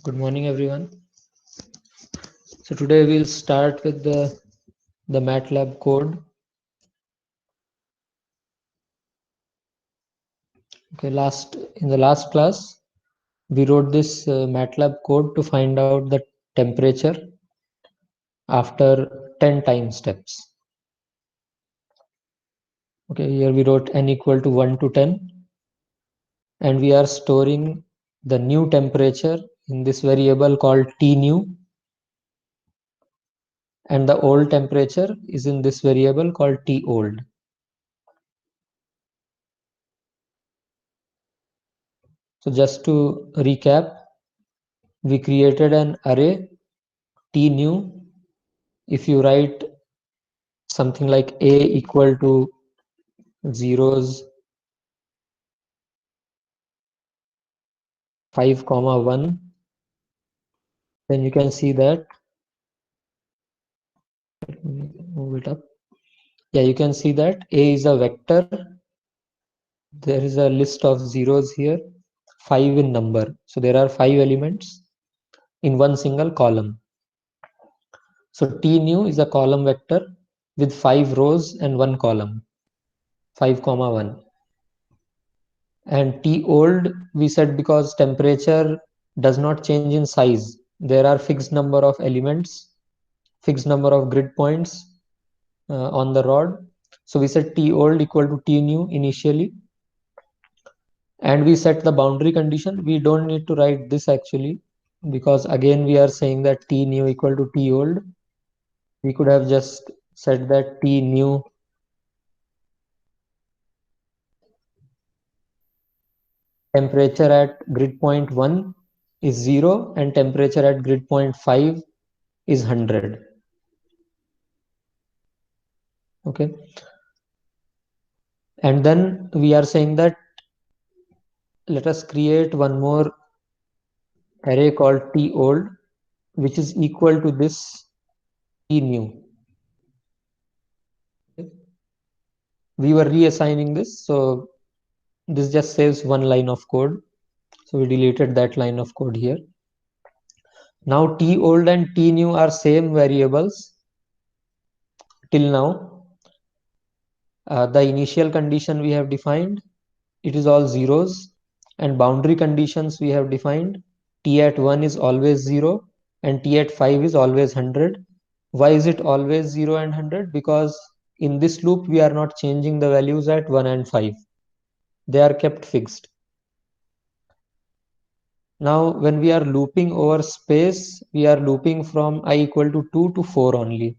Good morning, everyone. So today we'll start with the MATLAB code. Okay, in the last class, we wrote this MATLAB code to find out the temperature after 10 time steps. Okay, here we wrote n equal to 1 to 10, and we are storing the new temperature in this variable called T new, and the old temperature is in this variable called T old. So just to recap, we created an array T new. If you write something like a equal to zeros 5 comma 1, then you can see that, let me move it up. Yeah, you can see that a is a vector. There is a list of zeros here, 5 in number. So there are 5 elements in one single column. So T new is a column vector with 5 rows and 1 column, 5 comma 1. And T old we said because temperature does not change in size. There are fixed number of elements, fixed number of grid points on the rod. So we set T old equal to T new initially. And we set the boundary condition. We don't need to write this actually, because again we are saying that T new equal to T old. We could have just said that T new temperature at grid point 1 is 0 and temperature at grid point 5 is 100. Okay. And then we are saying that let us create one more array called T old, which is equal to this T new. Okay. We were reassigning this, so this just saves one line of code. So we deleted that line of code here. Now T old and T new are same variables till now. The initial condition we have defined, it is all zeros, and boundary conditions we have defined. T at 1 is always 0 and T at 5 is always 100. Why is it always 0 and 100? Because in this loop we are not changing the values at 1 and 5. They are kept fixed. Now when we are looping over space, we are looping from I equal to 2 to 4 only.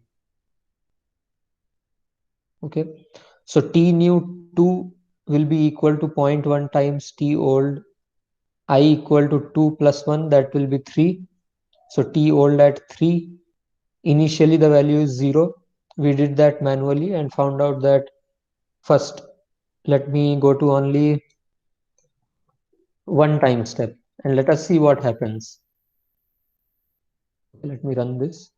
Okay, so T new 2 will be equal to 0.1 times T old. I equal to 2 plus 1, that will be 3. So T old at 3, initially the value is 0. We did that manually and found out that, first let me go to only one time step and let us see what happens. Let me run this.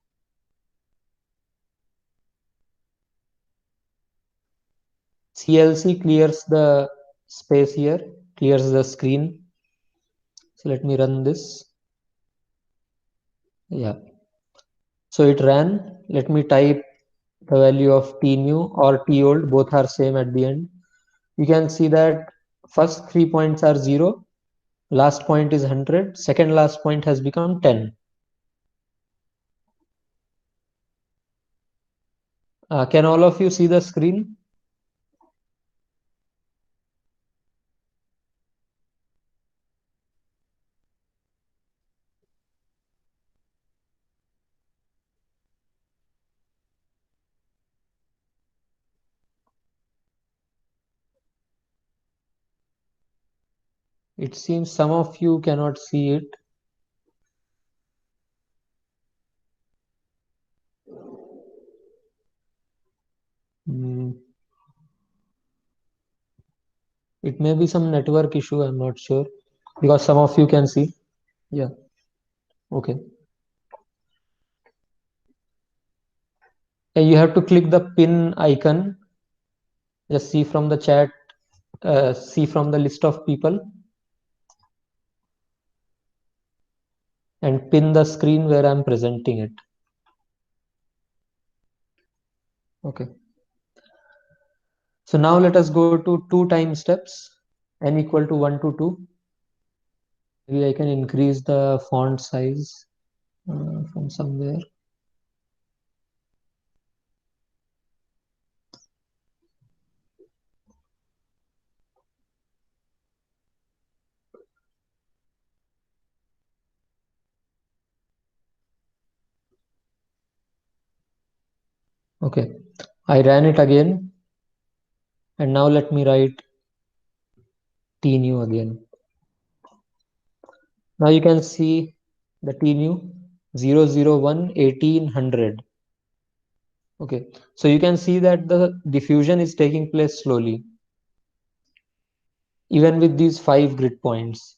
CLC clears the space here, clears the screen. So let me run this. Yeah. So it ran. Let me type the value of T new or T old, both are same at the end. You can see that first 3 points are 0, last point is 100, second last point has become 10. Can all of you see the screen? It seems some of you cannot see it. Hmm. It may be some network issue, I'm not sure, because some of you can see. Yeah, okay. You have to click the pin icon. Just see from the chat, see from the list of people. and pin the screen where I'm presenting it. Okay. So now let us go to 2 time steps, n equal to 1 to 2. Maybe I can increase the font size from somewhere. Okay, I ran it again, and now let me write t new again. Now you can see the t new 001 1800. Okay, so you can see that the diffusion is taking place slowly, even with these 5 grid points,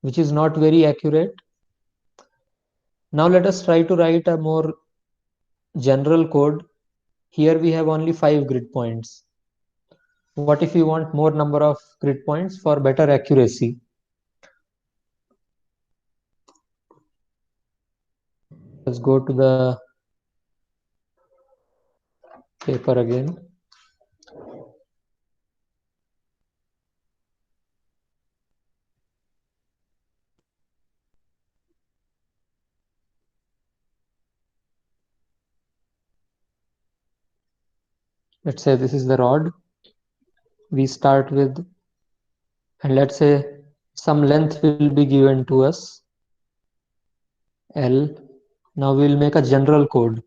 which is not very accurate. Now let us try to write a more general code. Here we have only 5 grid points. What if you want more number of grid points for better accuracy? Let's go to the paper again. Let's say this is the rod. We start with, and let's say some length will be given to us, L. Now we'll make a general code.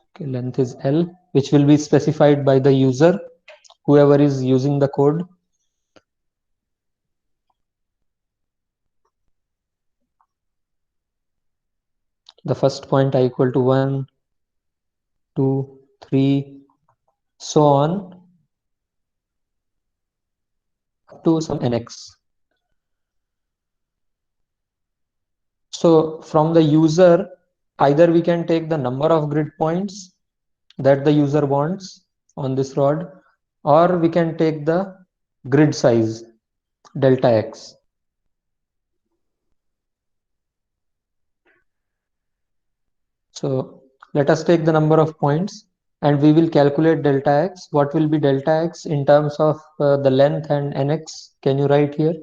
Okay, length is L, which will be specified by the user, whoever is using the code. The first point I equal to 1, 2, 3, so on up to some nx. So from the user, either we can take the number of grid points that the user wants on this rod, or we can take the grid size delta x. So let us take the number of points and we will calculate delta x. What will be delta x in terms of the length and nx? Can you write here?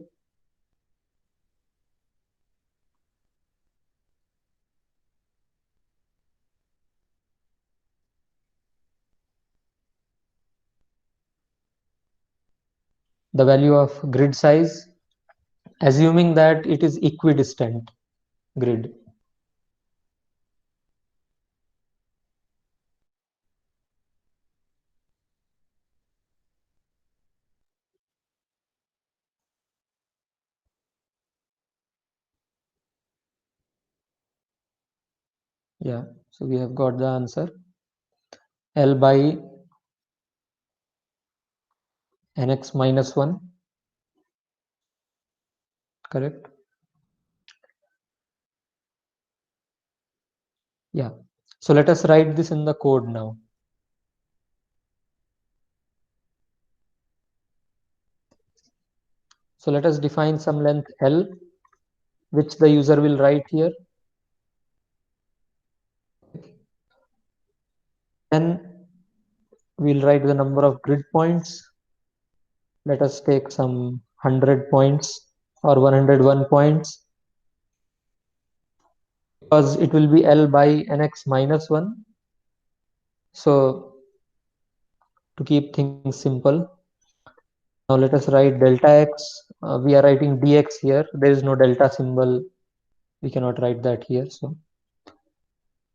The value of grid size, assuming that it is equidistant grid. Yeah, so we have got the answer. L by nx minus 1, correct? Yeah, so let us write this in the code now. So let us define some length L, which the user will write here. Then we'll write the number of grid points. Let us take some 100 points or 101 points, because it will be L by nx minus 1. So to keep things simple, now let us write delta x. We are writing dx here. There is no delta symbol. We cannot write that here. So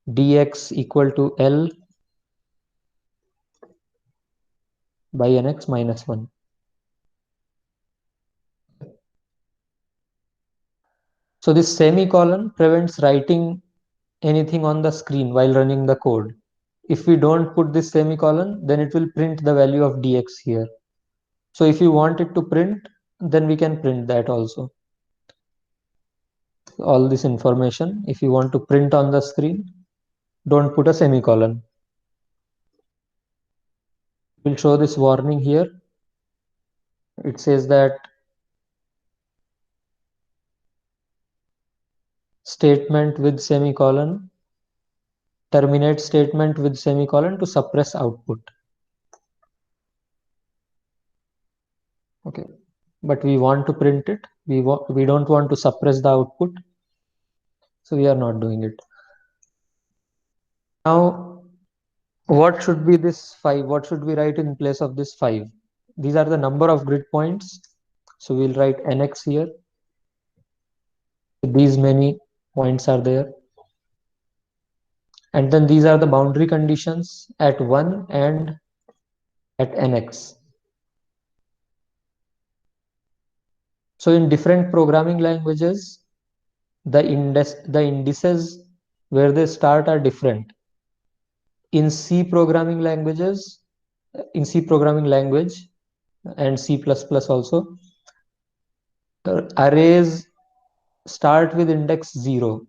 dx equal to L by nx minus 1. So this semicolon prevents writing anything on the screen while running the code. If we don't put this semicolon, then it will print the value of dx here. So if you want it to print, then we can print that also. All this information, if you want to print on the screen, don't put a semicolon. We'll show this warning here. It says that statement with semicolon, terminate statement with semicolon to suppress output. Okay, but we want to print it. We don't want to suppress the output, so we are not doing it. Now, what should be this 5? What should we write in place of this 5? These are the number of grid points. So we'll write nx here. These many points are there. And then these are the boundary conditions at 1 and at nx. So in different programming languages, the indices where they start are different. In C programming languages, in C programming language and C++ also, arrays start with index 0.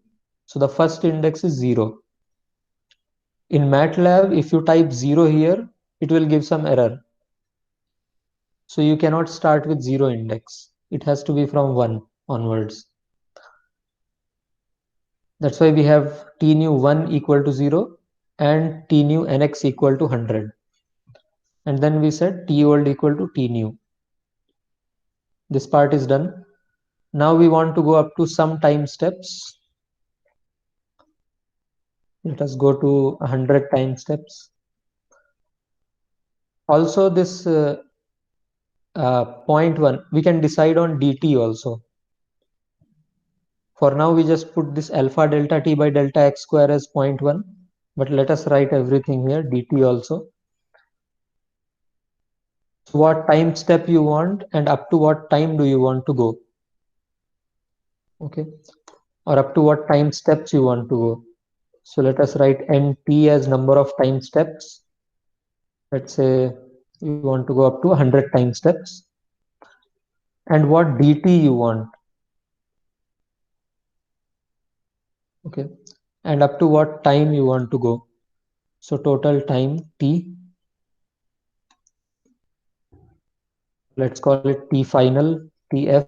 So the first index is 0. In MATLAB, if you type 0 here, it will give some error. So you cannot start with 0 index. It has to be from 1 onwards. That's why we have t new 1 equal to 0 and t new nx equal to 100. And then we said t old equal to t new. This part is done. Now we want to go up to some time steps. Let us go to 100 time steps. Also this point 1, we can decide on dt also. For now, we just put this alpha delta t by delta x square as 0.1, but let us write everything here, dt also. So what time step you want and up to what time do you want to go? Okay, or up to what time steps you want to go. So let us write nt as number of time steps. Let's say you want to go up to 100 time steps. And what dt you want. Okay, and up to what time you want to go. So total time t. Let's call it t final, tf.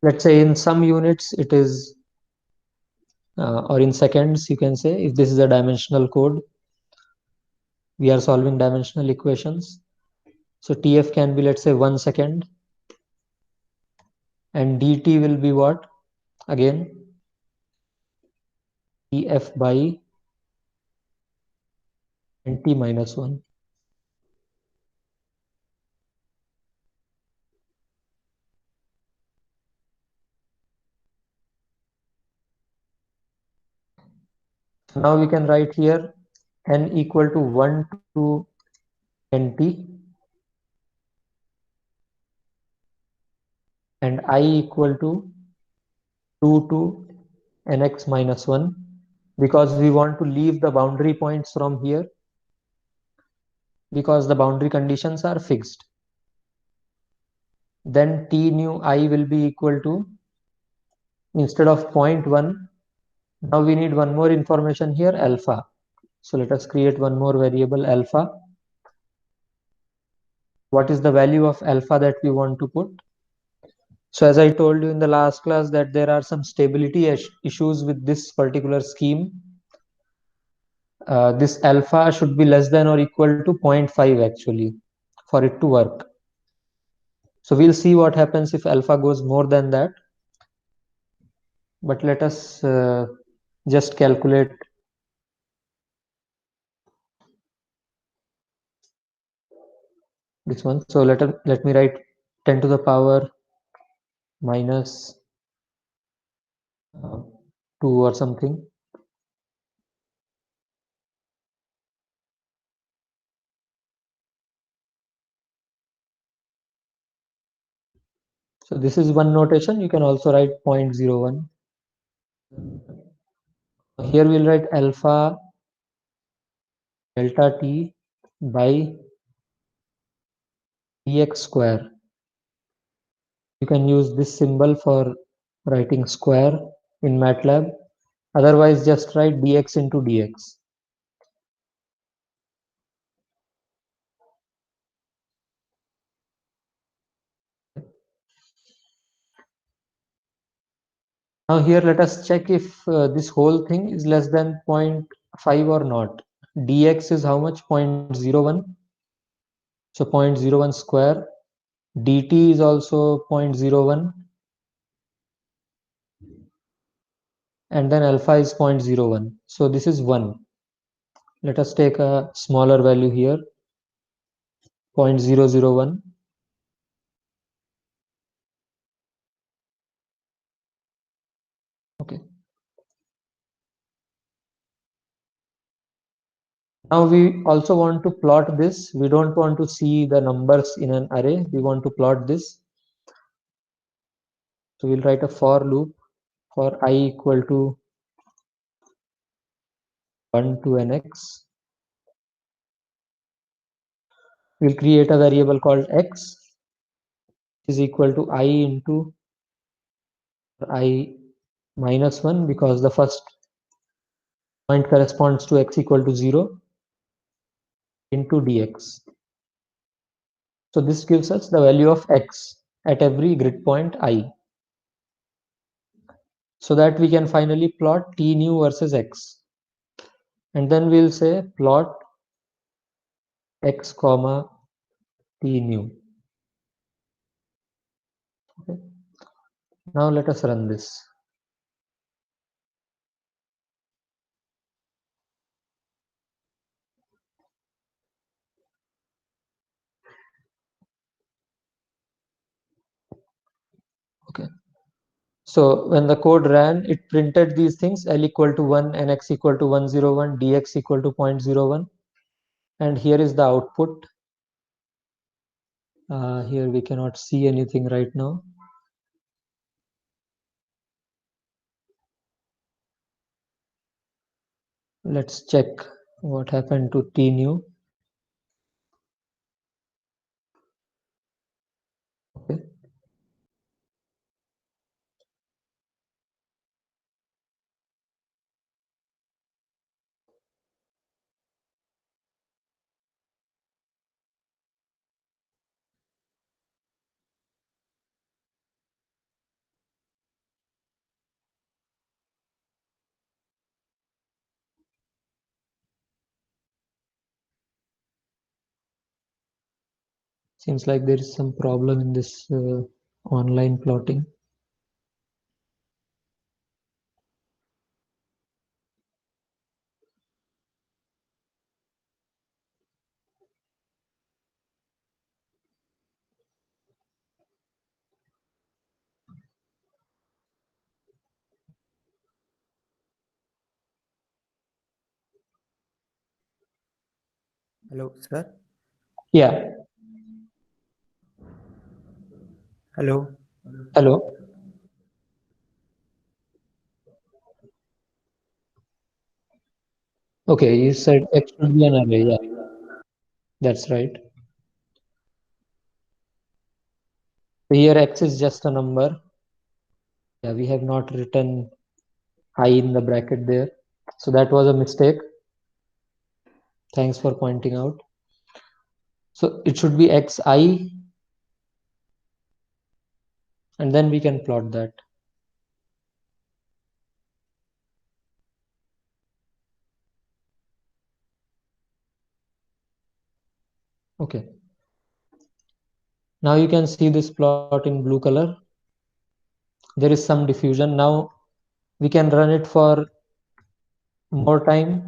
Let's say in some units it is, or in seconds, you can say, if this is a dimensional code, we are solving dimensional equations. So tf can be, let's say, 1 second. And dt will be what? Again, tf by nt minus 1. Now we can write here n equal to 1 to nt and I equal to 2 to nx minus 1, because we want to leave the boundary points from here because the boundary conditions are fixed. Then t new I will be equal to, instead of 0.1, now we need one more information here, alpha. So let us create one more variable, alpha. What is the value of alpha that we want to put? So as I told you in the last class that there are some stability issues with this particular scheme. This alpha should be less than or equal to 0.5 actually for it to work. So we'll see what happens if alpha goes more than that. But let us just calculate this one. So let me write 10 to the power minus 2 or something. So this is one notation. You can also write 0.01. Here we'll write alpha delta t by dx square. You can use this symbol for writing square in MATLAB. Otherwise, just write dx into dx. Now here let us check if this whole thing is less than 0.5 or not. Dx is how much? 0.01. So 0.01 square. Dt is also 0.01. And then alpha is 0.01. So this is 1. Let us take a smaller value here, 0.001. Okay. Now we also want to plot this. We don't want to see the numbers in an array. We want to plot this. So we'll write a for loop for I equal to 1 to nx. We'll create a variable called x is equal to I into I minus 1 because the first point corresponds to x equal to 0 into dx. So this gives us the value of x at every grid point I, so that we can finally plot t new versus x. And then we'll say plot x comma t new. Okay. Now let us run this. Okay. So when the code ran, it printed these things: L equal to 1, nx equal to 101, dx equal to 0.01. And here is the output. Here we cannot see anything right now. Let's check what happened to t new. Okay. Seems like there is some problem in this online plotting. Hello, sir. Yeah. Hello. Hello. Okay, you said x should be an array. Yeah, that's right. Here x is just a number. Yeah, we have not written I in the bracket there. So that was a mistake. Thanks for pointing out. So it should be xi, and then we can plot that. Okay. Now you can see this plot in blue color. There is some diffusion. Now we can run it for more time.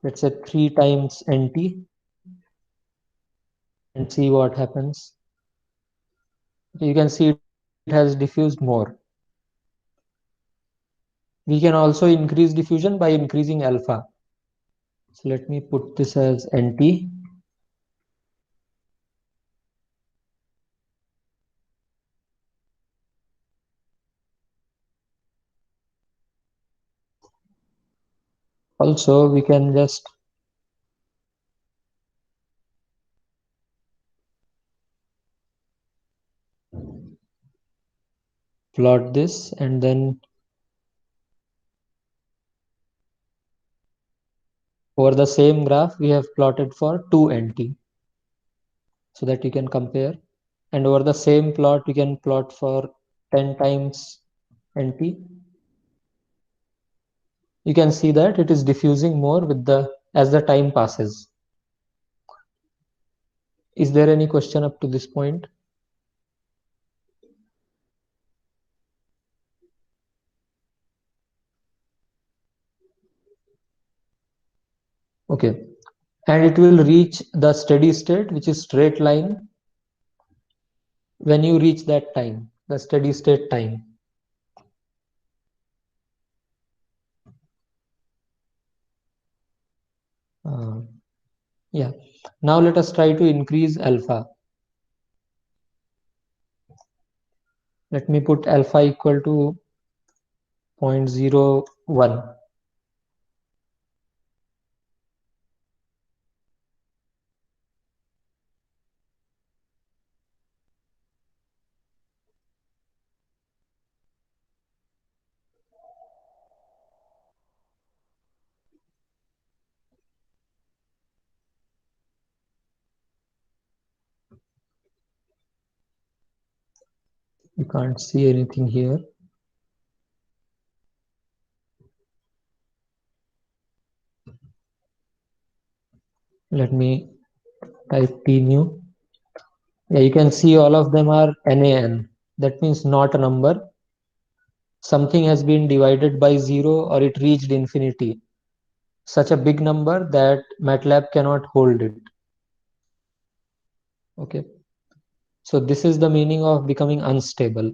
Let's say 3 times nt and see what happens. You can see it has diffused more. We can also increase diffusion by increasing alpha. So let me put this as nt. Also, we can just plot this, and then over the same graph we have plotted for 2 nt, so that you can compare. And over the same plot you can plot for 10 times nt. you can see that it is diffusing more with as the time passes. Is there any question up to this point? Okay, and it will reach the steady state, which is straight line, when you reach that time, the steady state time. Yeah, now let us try to increase alpha. Let me put alpha equal to 0.01. You can't see anything here. Let me type T new. Yeah, you can see all of them are NaN. That means not a number. Something has been divided by 0 or it reached infinity. Such a big number that MATLAB cannot hold it. Okay. So this is the meaning of becoming unstable.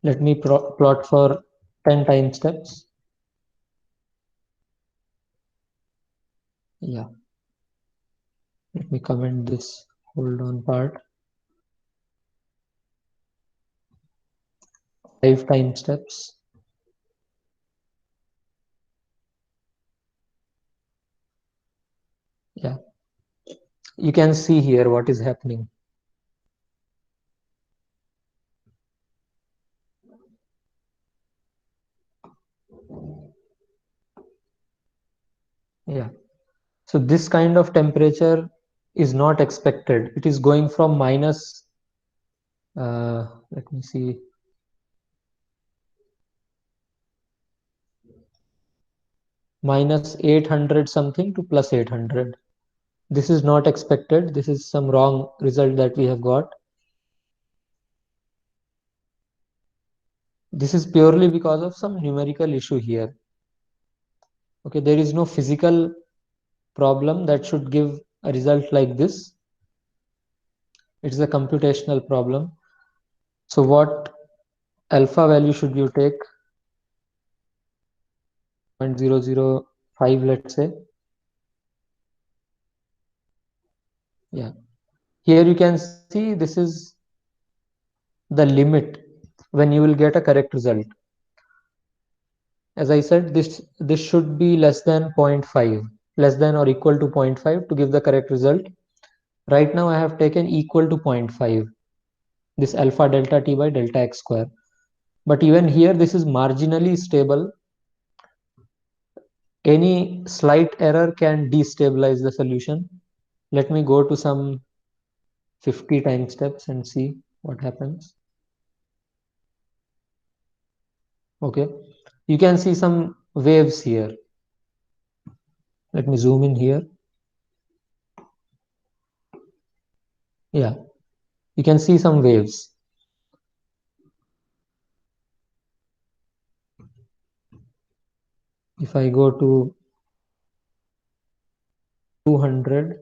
Let me plot for 10 time steps. Yeah. Let me comment this hold on part. 5 time steps. Yeah. You can see here what is happening. Yeah. So this kind of temperature is not expected. It is going from minus, let me see, minus 800 something to plus 800. This is not expected. This is some wrong result that we have got. This is purely because of some numerical issue here. Okay, there is no physical problem that should give a result like this. It's a computational problem. So what alpha value should you take? 0.005, let's say. Yeah. Here you can see this is the limit when you will get a correct result. As I said, this should be less than 0.5, less than or equal to 0.5 to give the correct result. Right now I have taken equal to 0.5, this alpha delta t by delta x square. But even here this is marginally stable. Any slight error can destabilize the solution. Let me go to some 50 time steps and see what happens. Okay, you can see some waves here. Let me zoom in here. Yeah, you can see some waves. If I go to 200,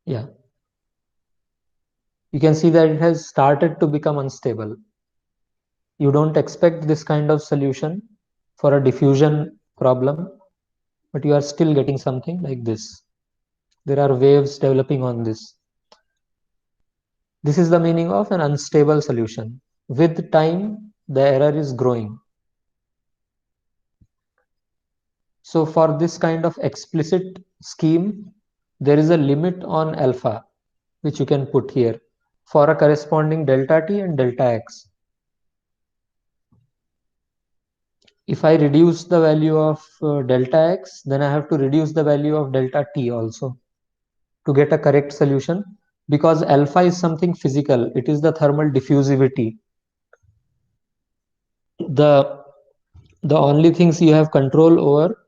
yeah, you can see that it has started to become unstable. You don't expect this kind of solution for a diffusion problem, but you are still getting something like this. There are waves developing on this. This is the meaning of an unstable solution. With time, the error is growing. So for this kind of explicit scheme, there is a limit on alpha, which you can put here for a corresponding delta t and delta x. If I reduce the value of delta x, then I have to reduce the value of delta t also to get a correct solution. because alpha is something physical. It is the thermal diffusivity. The only things you have control over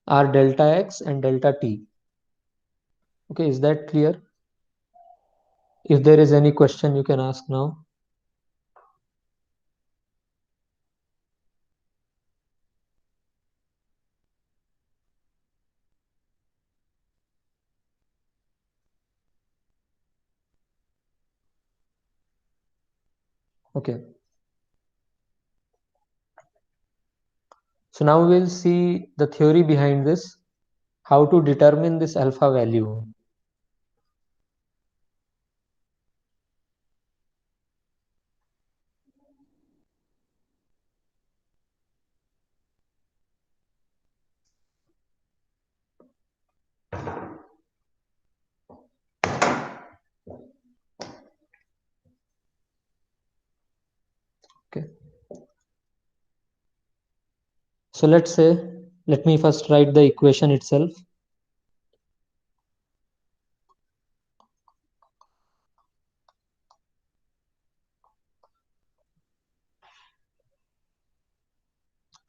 are delta x and delta t. Okay, is that clear? If there is any question, you can ask now. Okay. So now we'll see the theory behind this, how to determine this alpha value. Okay. So let's say, let me first write the equation itself.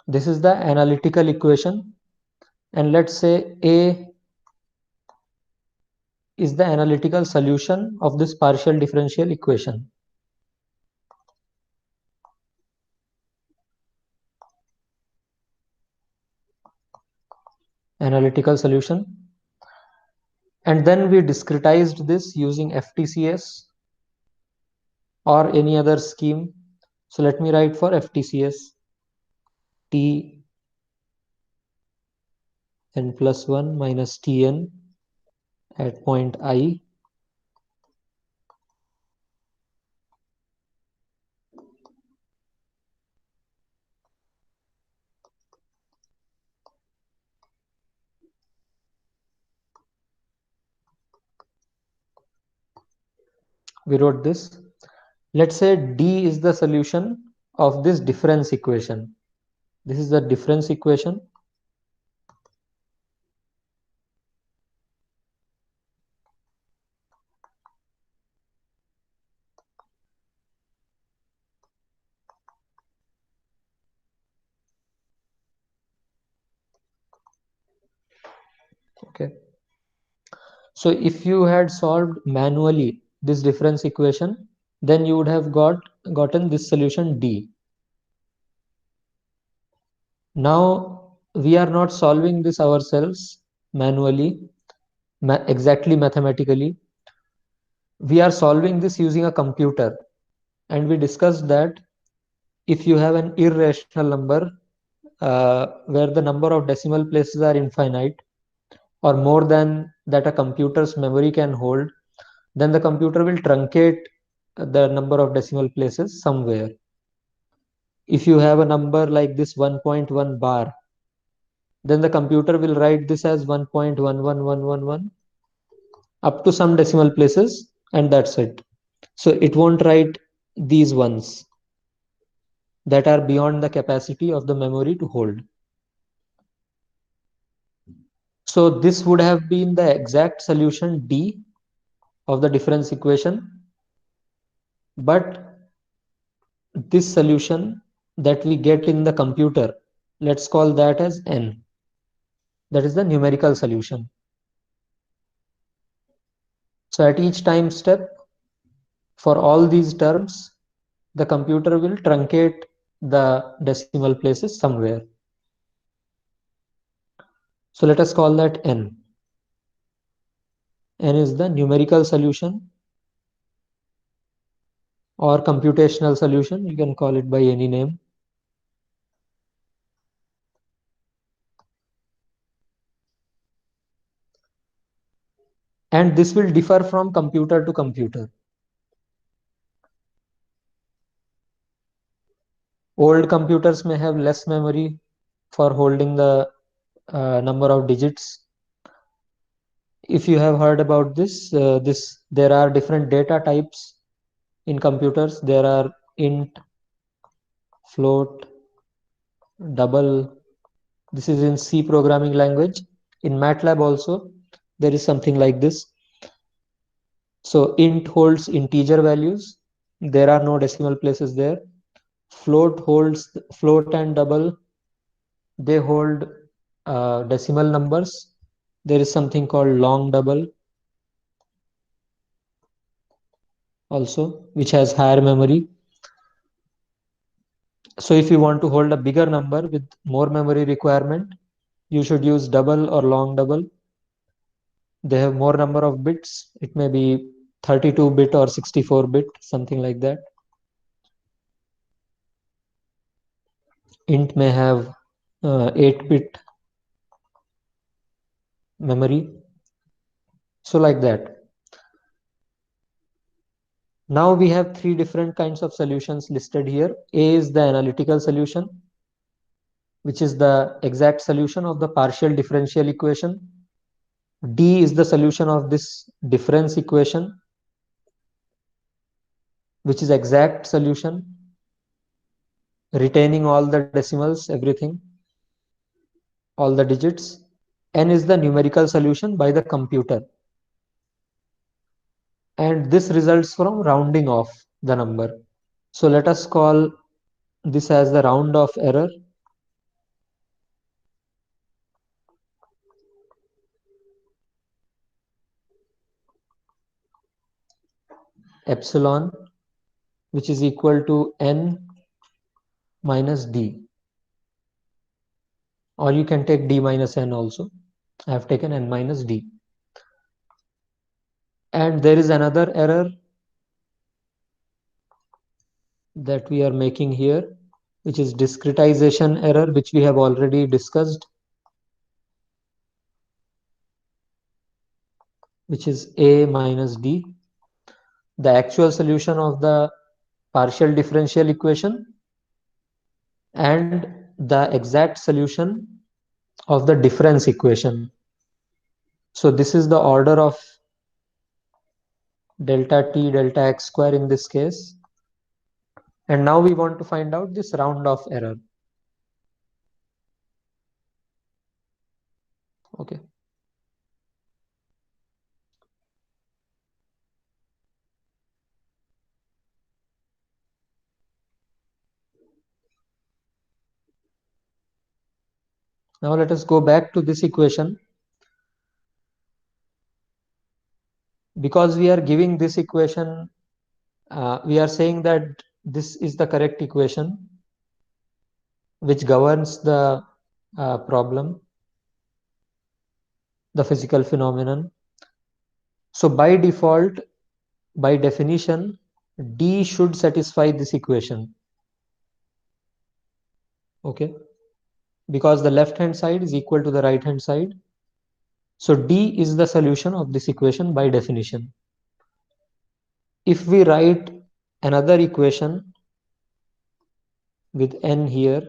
This is the analytical equation, and let's say A is the analytical solution of this partial differential equation. Analytical solution. And then we discretized this using FTCS or any other scheme. So let me write for FTCS T n plus 1 minus Tn at point I. We wrote this. Let's say D is the solution of this difference equation. This is the difference equation. Okay. So if you had solved manually this difference equation, then you would have gotten this solution D. Now we are not solving this ourselves manually, exactly mathematically. We are solving this using a computer, and we discussed that if you have an irrational number where the number of decimal places are infinite or more than that a computer's memory can hold, then the computer will truncate the number of decimal places somewhere. If you have a number like this 1.1 bar, then the computer will write this as 1.11111 up to some decimal places, and that's it. So it won't write these ones that are beyond the capacity of the memory to hold. So this would have been the exact solution D of the difference equation, but this solution that we get in the computer, let's call that as N. That is the numerical solution. So at each time step, for all these terms, the computer will truncate the decimal places somewhere. So let us call that N. N is the numerical solution or computational solution. You can call it by any name. And this will differ from computer to computer. Old computers may have less memory for holding the number of digits. If you have heard about this, there are different data types in computers. There are int, float, double. This is in C programming language. In MATLAB also, there is something like this. So int holds integer values. There are no decimal places there. Float holds float and double. They hold decimal numbers. There is something called long double also, which has higher memory. So if you want to hold a bigger number with more memory requirement, you should use double or long double. They have more number of bits. It may be 32-bit or 64-bit, something like that. Int may have 8-bit memory. So like that. Now we have three different kinds of solutions listed here. A is the analytical solution, which is the exact solution of the partial differential equation. D is the solution of this difference equation, which is exact solution, retaining all the decimals, everything, all the digits. N is the numerical solution by the computer. And this results from rounding off the number. So let us call this as the round off error. Epsilon, which is equal to n minus d. Or you can take d minus n also. I have taken n minus d. And there is another error that we are making here, which is discretization error, which we have already discussed, which is a minus d, the actual solution of the partial differential equation and the exact solution of the difference equation. So this is the order of delta t delta x square in this case. And now we want to find out this round off error. Okay. Now let us go back to this equation. Because we are giving this equation, we are saying that this is the correct equation which governs the problem, the physical phenomenon. So by default, by definition, D should satisfy this equation. Okay, because the left hand side is equal to the right hand side. So D is the solution of this equation by definition. If we write another equation with n here,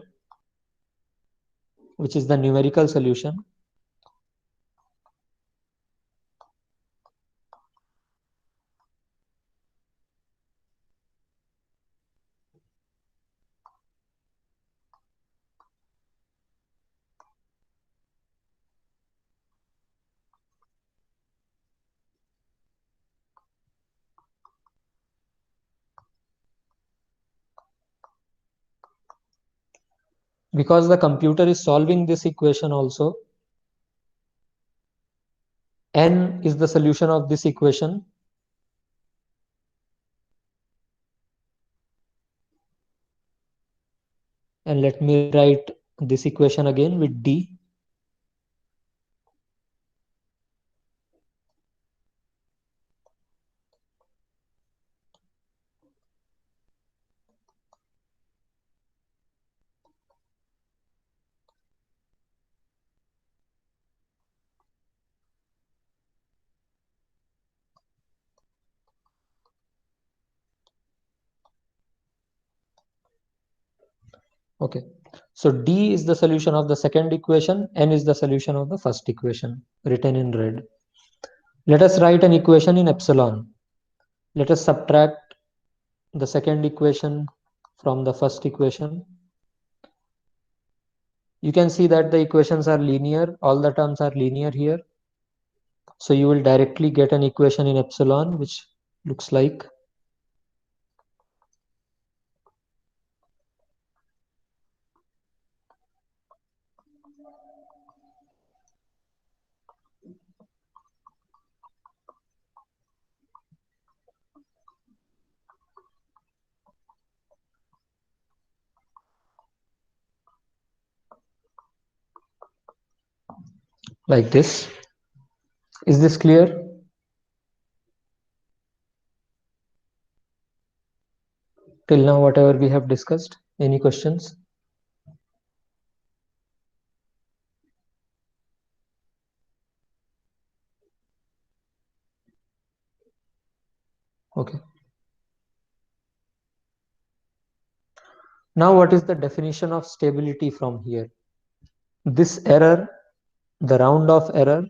which is the numerical solution, because the computer is solving this equation also, n is the solution of this equation. And let me write this equation again with D. Okay, so D is the solution of the second equation, N is the solution of the first equation, written in red. Let us write an equation in epsilon. Let us subtract the second equation from the first equation. You can see that the equations are linear, all the terms are linear here. So you will directly get an equation in epsilon which looks like. Like this. Is this clear? Till now, whatever we have discussed. Any questions? Okay. Now, what is the definition of stability from here? This error, the round off error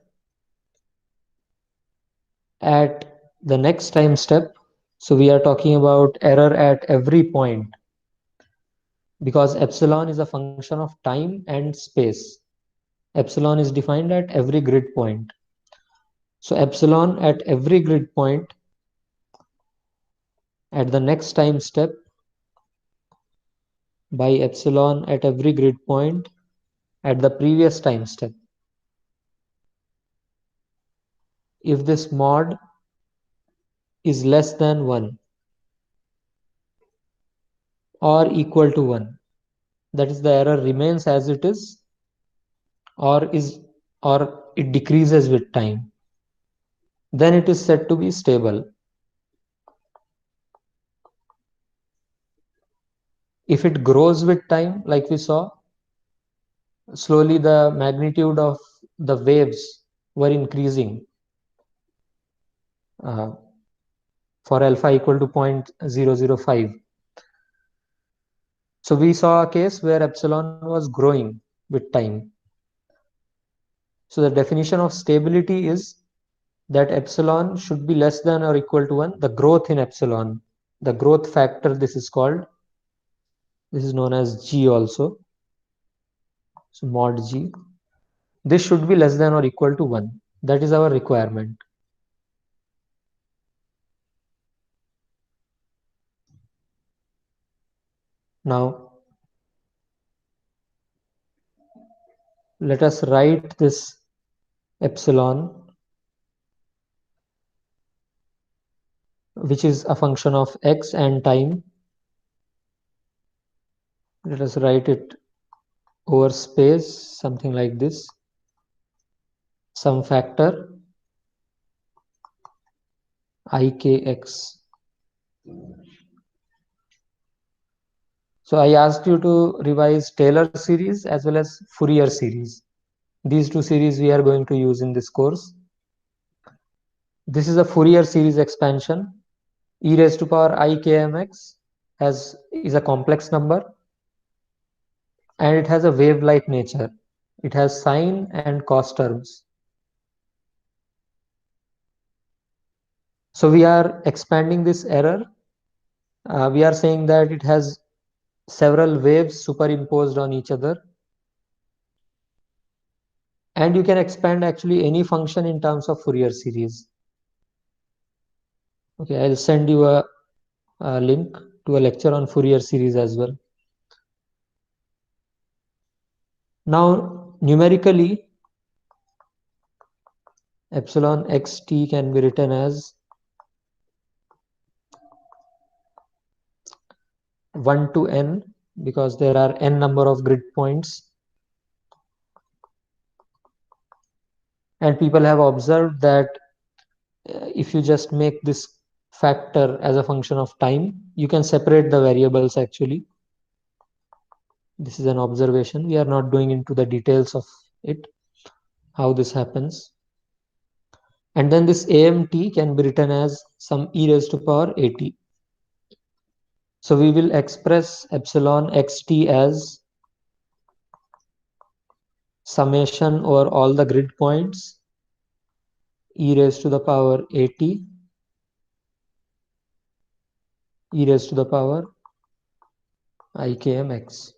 at the next time step. So we are talking about error at every point, because epsilon is a function of time and space. Epsilon is defined at every grid point. So epsilon at every grid point at the next time step by epsilon at every grid point at the previous time step. If this mod is less than 1 or equal to 1, that is, the error remains as it is, or it decreases with time, then it is said to be stable. If it grows with time, like we saw, slowly the magnitude of the waves were increasing uh, for alpha equal to 0.005. So we saw a case where epsilon was growing with time. So the definition of stability is that epsilon should be less than or equal to 1. The growth in epsilon, the growth factor, this is called, this is known as G also. So mod G. This should be less than or equal to 1. That is our requirement. Now, let us write this epsilon, which is a function of x and time. Let us write it over space, something like this. Some factor ikx. So I asked you to revise Taylor series as well as Fourier series. These two series we are going to use in this course. This is a Fourier series expansion. E raised to power I kmx is a complex number, and it has a wave-like nature. It has sine and cos terms. So we are expanding this error. We are saying that it has several waves superimposed on each other. And you can expand actually any function in terms of Fourier series. Okay, I'll send you a link to a lecture on Fourier series as well. Now, numerically, epsilon xt can be written as 1 to n, because there are n number of grid points. And people have observed that if you just make this factor as a function of time, you can separate the variables actually. This is an observation. We are not going into the details of it, how this happens. And then this AMT can be written as some e raised to power AT. So we will express epsilon xt as summation over all the grid points e raised to the power AT, e raised to the power ikmx.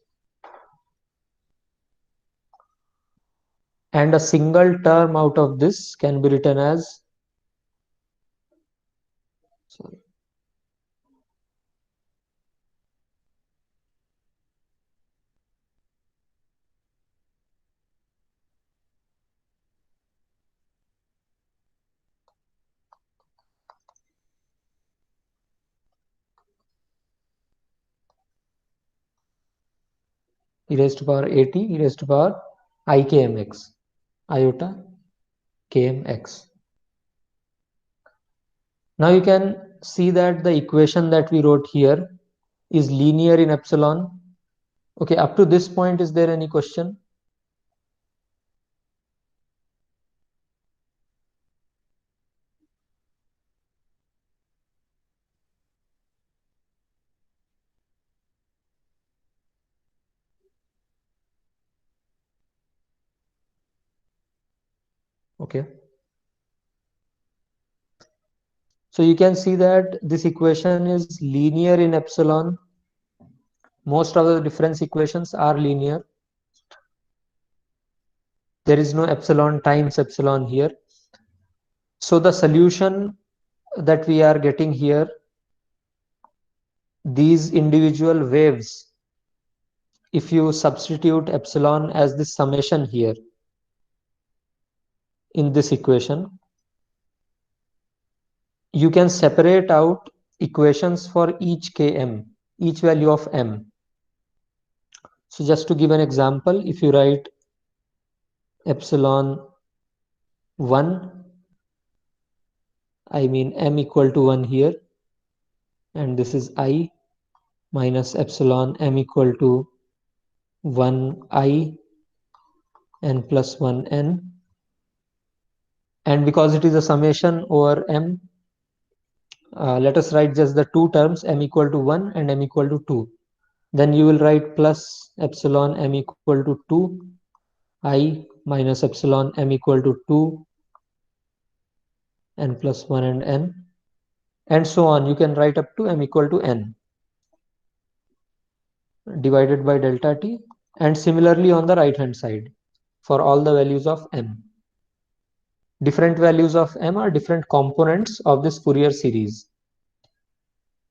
And a single term out of this can be written as sorry. E raised to power at e raised to power I kmx, iota kmx. Now you can see that the equation that we wrote here is linear in epsilon. Okay, up to this point, is there any question? Okay. So you can see that this equation is linear in epsilon. Most of the difference equations are linear. There is no epsilon times epsilon here. So the solution that we are getting here, these individual waves, if you substitute epsilon as the summation here in this equation, you can separate out equations for each km, each value of m. So just to give an example, if you write epsilon 1, I mean m equal to 1 here, and this is I, minus epsilon m equal to 1 I n plus 1 n, and because it is a summation over m, let us write just the two terms, m equal to 1 and m equal to 2. Then you will write plus epsilon m equal to 2 I minus epsilon m equal to 2 n plus 1 and so on. You can write up to m equal to n divided by delta t, and similarly on the right hand side for all the values of m. Different values of m are different components of this Fourier series.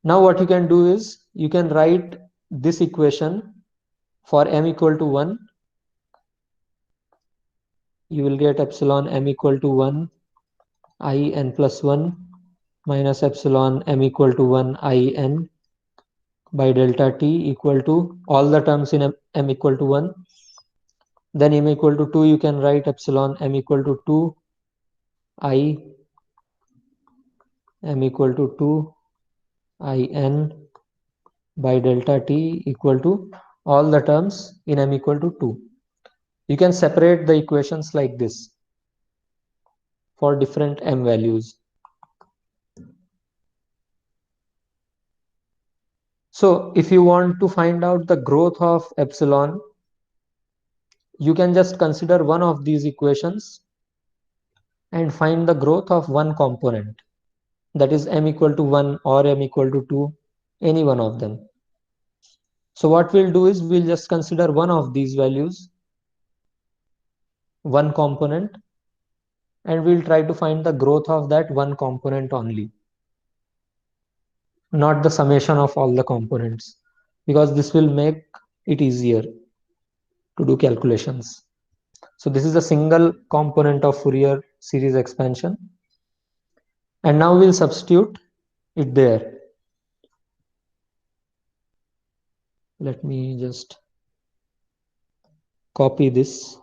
Now what you can do is you can write this equation for m equal to 1. You will get epsilon m equal to 1 I n plus 1 minus epsilon m equal to 1 I n by delta t equal to all the terms in m equal to 1. Then m equal to 2, you can write epsilon m equal to 2 I m equal to 2 I n by delta t equal to all the terms in m equal to 2. You can separate the equations like this for different m values. So if you want to find out the growth of epsilon, you can just consider one of these equations and find the growth of one component, that is m equal to 1 or m equal to 2, any one of them. So what we'll do is we'll just consider one of these values, one component, and we'll try to find the growth of that one component only, not the summation of all the components, because this will make it easier to do calculations. So this is a single component of Fourier series expansion, and now we'll substitute it there. Let me just copy this.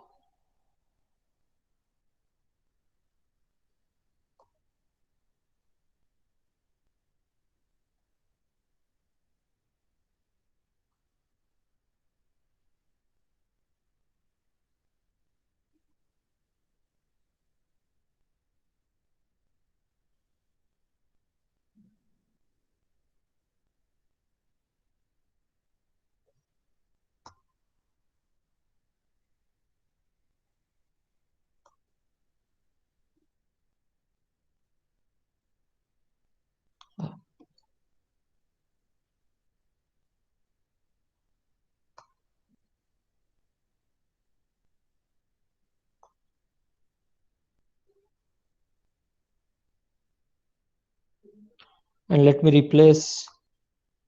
And let me replace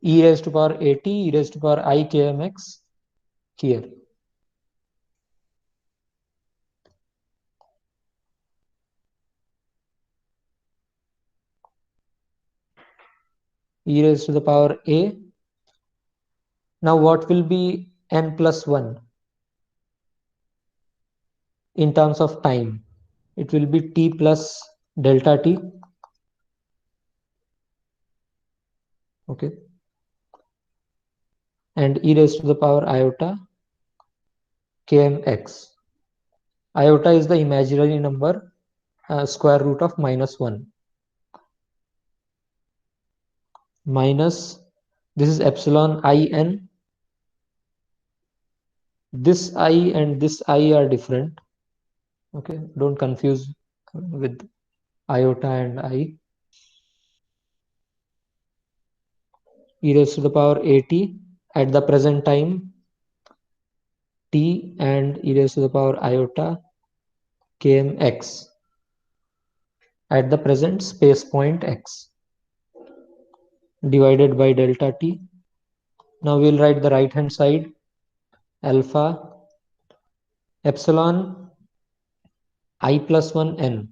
e raised to power at e raised to power I kmx here. E raised to the power a. Now what will be n plus 1 in terms of time? It will be t plus delta t. Okay. And e raised to the power iota kmx. Iota is the imaginary number square root of -1. Minus, this is epsilon in. This I and this I are different. Okay, don't confuse with iota and I. E raised to the power at at the present time t, and e raised to the power iota kmx at the present space point x divided by delta t. Now we'll write the right hand side, alpha epsilon I plus 1 n.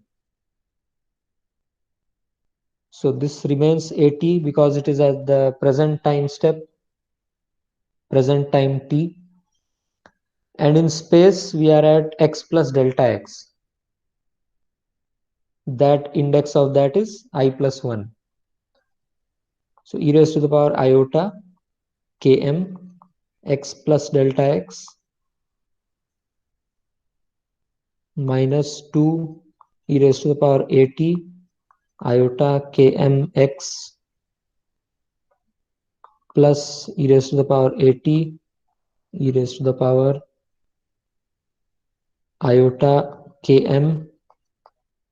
So this remains at because it is at the present time step, present time t. And in space, we are at x plus delta x. That index of that is I plus 1. So e raised to the power iota km x plus delta x minus 2 e raised to the power at iota km x plus e raised to the power at e raised to the power iota km,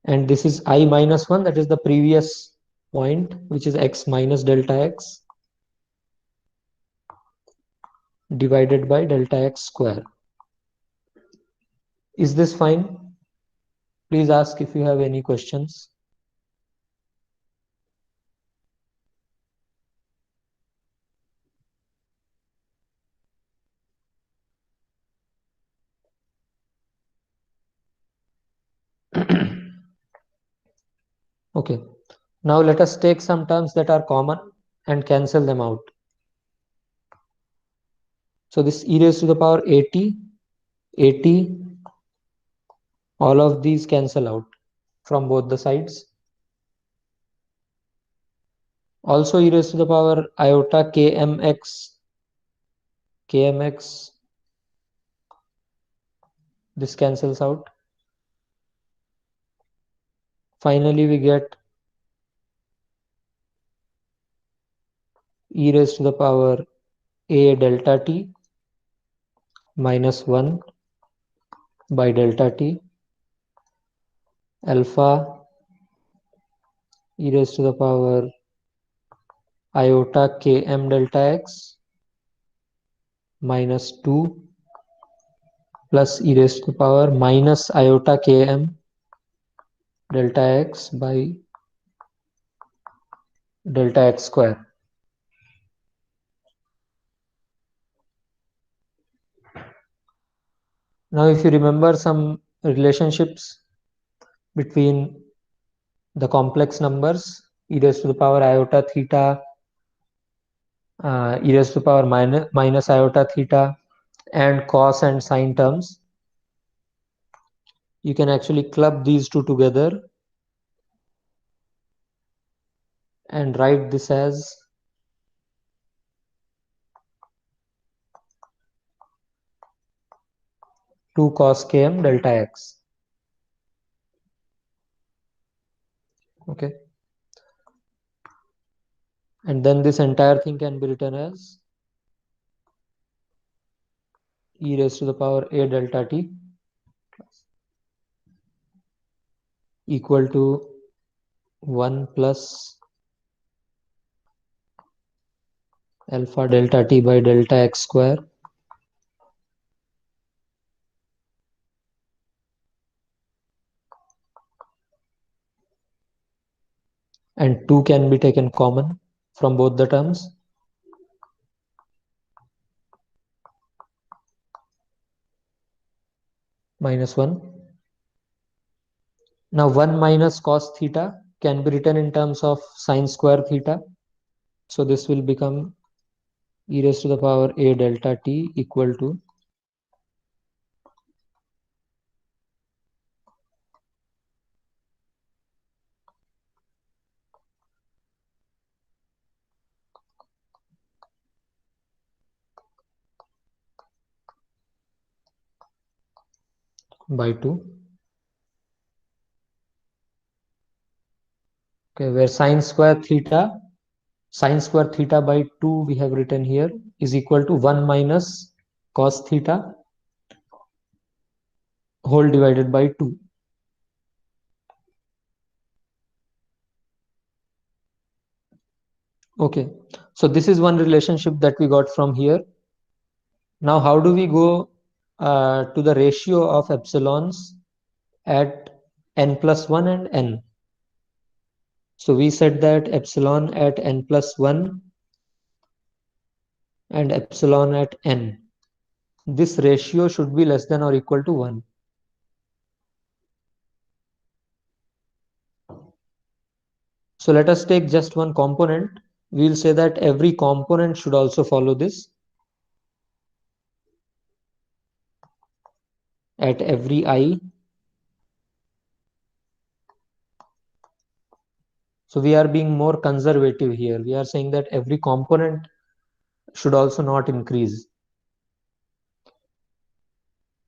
and this is I minus 1, that is the previous point, which is x minus delta x divided by delta x square. Is this fine? Please ask if you have any questions. Okay, now let us take some terms that are common and cancel them out. So this e raised to the power at, all of these cancel out from both the sides. Also e raised to the power iota kmx, this cancels out. Finally, we get e raised to the power a delta t minus 1 by delta t alpha e raised to the power iota km delta x minus 2 plus e raised to the power minus iota km delta x by delta x square. Now if you remember some relationships between the complex numbers, e raised to the power iota theta, e raised to the power minus iota theta, and cos and sine terms, you can actually club these two together and write this as 2 cos km delta x. Okay, and then this entire thing can be written as e raised to the power a delta t equal to 1 plus alpha delta t by delta x square and 2 can be taken common from both the terms. Minus 1. Now 1 minus cos theta can be written in terms of sine square theta. So this will become e raised to the power a delta t equal to by 2. Okay, where sine square by 2 we have written here is equal to 1 minus cos theta whole divided by 2. Okay, so this is one relationship that we got from here. Now how do we go to the ratio of epsilons at n plus 1 and n? So we said that epsilon at n plus 1 and epsilon at n, this ratio should be less than or equal to 1. So let us take just one component. We will say that every component should also follow this. At every I. So we are being more conservative here. We are saying that every component should also not increase.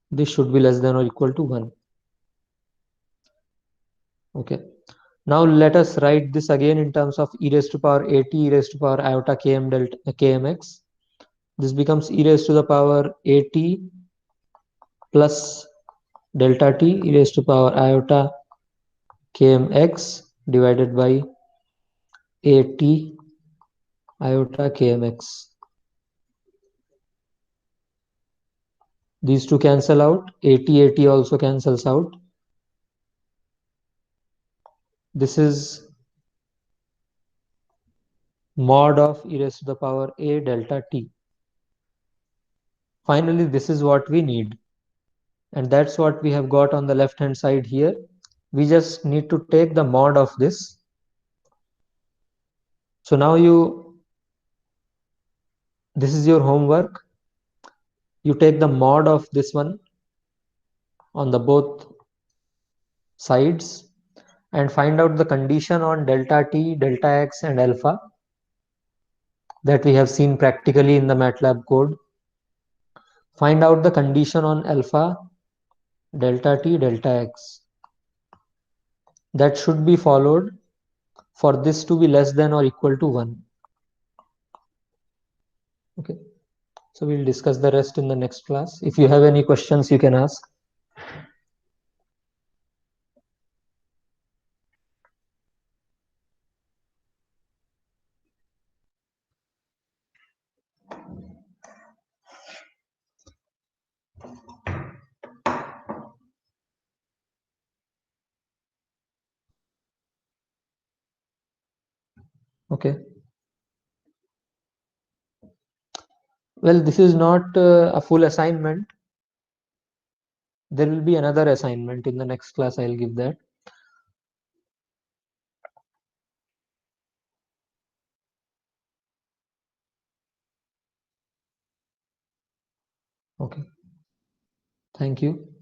This should be less than or equal to 1. Okay. Now let us write this again in terms of e raised to power at e raised to power iota km delta kmx. This becomes e raised to the power at plus delta t e raised to power iota kmx divided by at iota kmx. These two cancel out. At also cancels out. This is mod of e raised to the power a delta t. Finally, this is what we need. And that's what we have got on the left hand side here. We just need to take the mod of this. So now this is your homework. You take the mod of this one on the both sides and find out the condition on delta t, delta x and alpha that we have seen practically in the MATLAB code. Find out the condition on alpha, delta t, delta x. That should be followed for this to be less than or equal to 1. Okay. So we'll discuss the rest in the next class. If you have any questions, you can ask. Okay. Well, this is not a full assignment. There will be another assignment in the next class. I'll give that. Okay. Thank you.